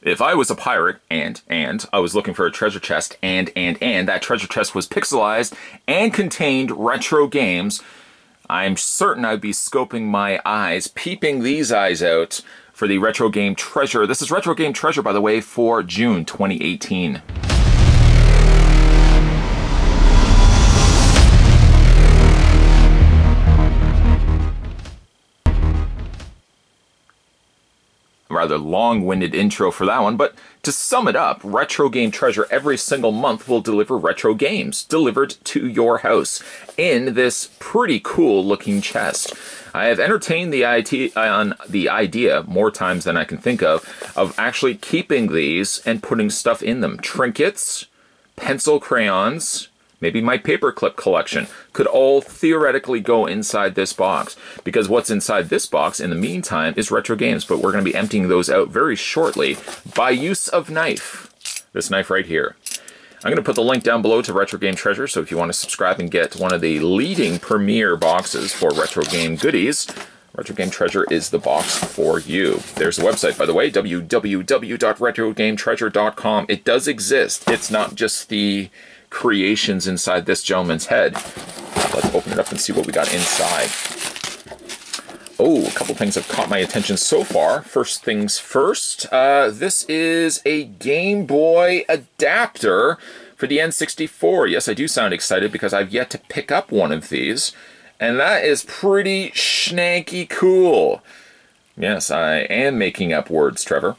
If I was a pirate and I was looking for a treasure chest and that treasure chest was pixelized and contained retro games, I'm certain I'd be scoping my eyes, peeping these eyes out for the Retro Game Treasure. This is Retro Game Treasure, by the way, for June 2018. Rather long-winded intro for that one, but to sum it up, Retro Game Treasure every single month will deliver retro games delivered to your house in this pretty cool looking chest. I have entertained the idea more times than I can think of actually keeping these and putting stuff in them. Trinkets, pencil crayons, maybe my paperclip collection could all theoretically go inside this box, because what's inside this box in the meantime is retro games, but we're going to be emptying those out very shortly by use of knife. This knife right here. I'm going to put the link down below to Retro Game Treasure, so if you want to subscribe and get one of the leading premier boxes for retro game goodies, Retro Game Treasure is the box for you. There's the website, by the way, www.retrogametreasure.com. It does exist. It's not just the creations inside this gentleman's head. Let's open it up and see what we got inside. Oh, a couple things have caught my attention so far. First things first, this is a Game Boy adapter for the N64. Yes, I do sound excited because I've yet to pick up one of these, and that is pretty snanky cool. Yes, I am making up words, Trevor.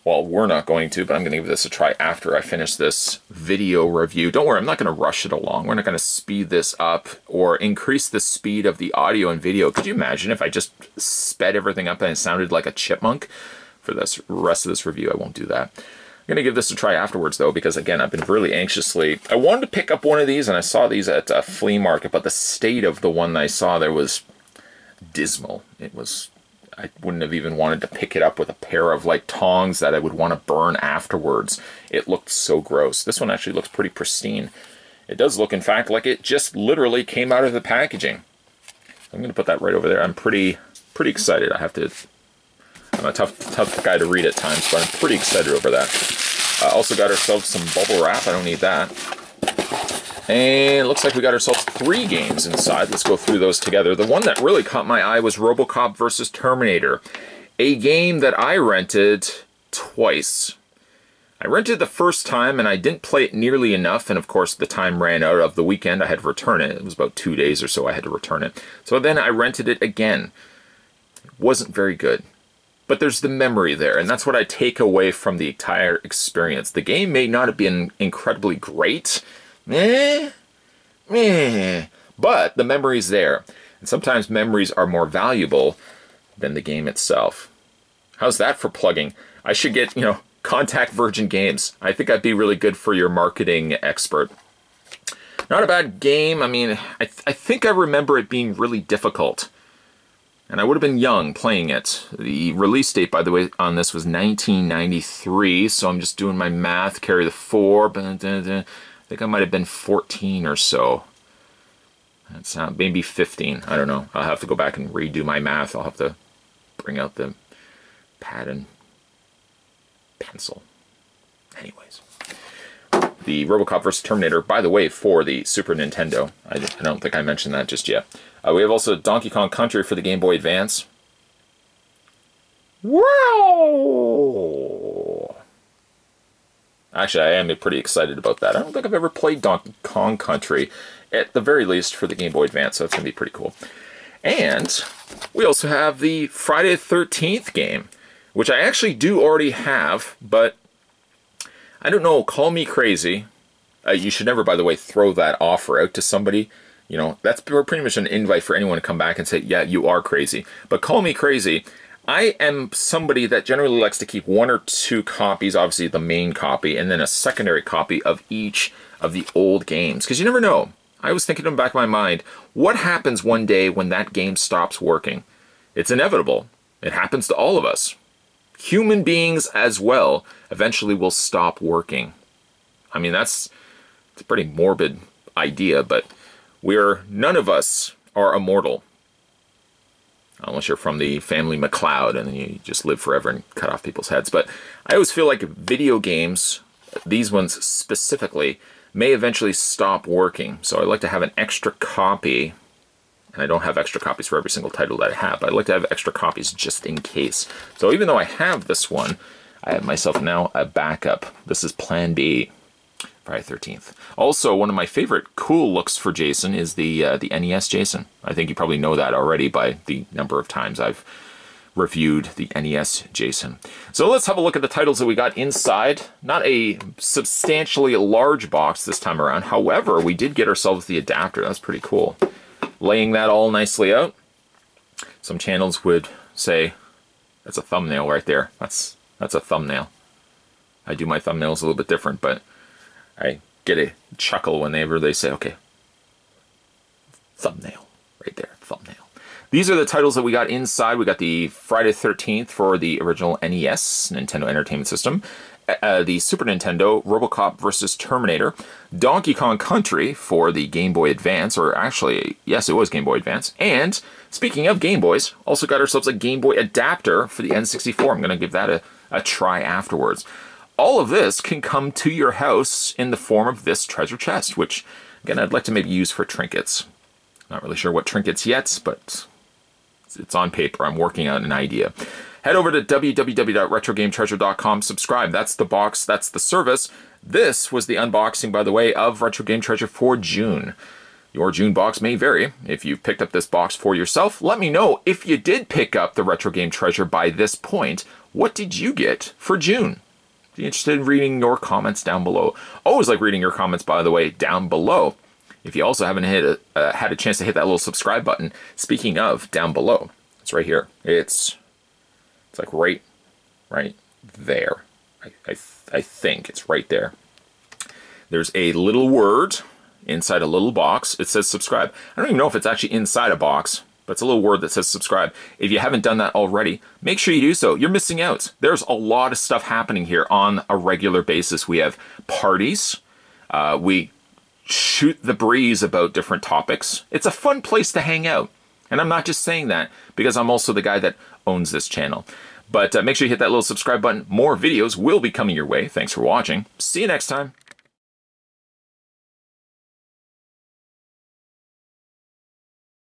We're not going to, but I'm going to give this a try after I finish this video review. Don't worry, I'm not going to rush it along. We're not going to speed this up or increase the speed of the audio and video. Could you imagine if I just sped everything up and it sounded like a chipmunk? For this rest of this review, I won't do that. I'm going to give this a try afterwards, though, because, again, I've been really anxiously... I wanted to pick up one of these, and I saw these at a flea market, but the state of the one I saw there was dismal. It was... I wouldn't have even wanted to pick it up with a pair of like tongs that I would want to burn afterwards. It looked so gross. This one actually looks pretty pristine. It does look, in fact, like it just literally came out of the packaging. I'm going to put that right over there. I'm pretty excited. I'm a tough guy to read at times, but I'm pretty excited over that. Also got ourselves some bubble wrap. I don't need that. And it looks like we got ourselves 3 games inside. Let's go through those together. The one that really caught my eye was RoboCop vs. Terminator, a game that I rented twice. I rented the first time and I didn't play it nearly enough, and of course the time ran out of the weekend. I had to return it. It was about 2 days or so I had to return it. So then I rented it again. It wasn't very good. But there's the memory there, and that's what I take away from the entire experience. The game may not have been incredibly great, but the memory's there. And sometimes memories are more valuable than the game itself. How's that for plugging? I should get, contact Virgin Games. I think I'd be really good for your marketing expert. Not a bad game. I mean, I think I remember it being really difficult. And I would have been young playing it. The release date, by the way, on this was 1993, so I'm just doing my math, carry the 4, I think I might have been 14 or so. That's maybe 15. I don't know. I'll have to go back and redo my math. I'll have to bring out the pad and pencil. Anyways. The RoboCop vs. Terminator, by the way, for the Super Nintendo. I don't think I mentioned that just yet. We have also Donkey Kong Country for the Game Boy Advance. Wow! Actually, I am pretty excited about that. I don't think I've ever played Donkey Kong Country, at the very least for the Game Boy Advance, so it's going to be pretty cool. And we also have the Friday the 13th game, which I actually do already have, but I don't know, call me crazy. You should never, by the way, throw that offer out to somebody. That's pretty much an invite for anyone to come back and say, yeah, you are crazy. But call me crazy. I am somebody that generally likes to keep 1 or 2 copies, obviously the main copy, and then a secondary copy of each of the old games. Because you never know. I was thinking in the back of my mind, what happens one day when that game stops working? It's inevitable. It happens to all of us. Human beings as well eventually will stop working. I mean, it's a pretty morbid idea, but none of us are immortal. unless you're from the family McLeod and then you just live forever and cut off people's heads. But I always feel like video games, these ones specifically, may eventually stop working. So I like to have an extra copy, and I don't have extra copies for every single title that I have, but I like to have extra copies just in case. So even though I have this one, I have myself now a backup. This is Plan B, Friday the 13th. Also, one of my favorite cool looks for Jason is the NES Jason. I think you probably know that already by the number of times I've reviewed the NES Jason. So let's have a look at the titles that we got inside. Not a substantially large box this time around. However, we did get ourselves the adapter. That's pretty cool. Laying that all nicely out. Some channels would say, that's a thumbnail right there. That's a thumbnail. I do my thumbnails a little bit different, but I get a chuckle whenever they say, okay, thumbnail, right there, thumbnail. These are the titles that we got inside. We got the Friday the 13th for the original NES, Nintendo Entertainment System, the Super Nintendo, RoboCop vs. Terminator, Donkey Kong Country for the Game Boy Advance, or actually, yes, it was Game Boy Advance, and speaking of Game Boys, also got ourselves a Game Boy adapter for the N64. I'm going to give that a try afterwards. All of this can come to your house in the form of this treasure chest, which, again, I'd like to maybe use for trinkets. Not really sure what trinkets yet, but it's on paper. I'm working on an idea. Head over to www.retrogametreasure.com. Subscribe. That's the box. That's the service. This was the unboxing, by the way, of Retro Game Treasure for June. Your June box may vary. If you've picked up this box for yourself, let me know. If you did pick up the Retro Game Treasure by this point, what did you get for June? Be interested in reading your comments down below. Always like reading your comments, by the way, down below. If you also haven't had a chance to hit that little subscribe button, speaking of, down below, it's right here. It's like right there. I think it's right there. There's a little word inside a little box. It says subscribe. I don't even know if it's actually inside a box, but it's a little word that says subscribe. If you haven't done that already, make sure you do so. You're missing out. There's a lot of stuff happening here on a regular basis. We have parties. We shoot the breeze about different topics. It's a fun place to hang out. And I'm not just saying that because I'm also the guy that owns this channel. But make sure you hit that little subscribe button. More videos will be coming your way. Thanks for watching. See you next time.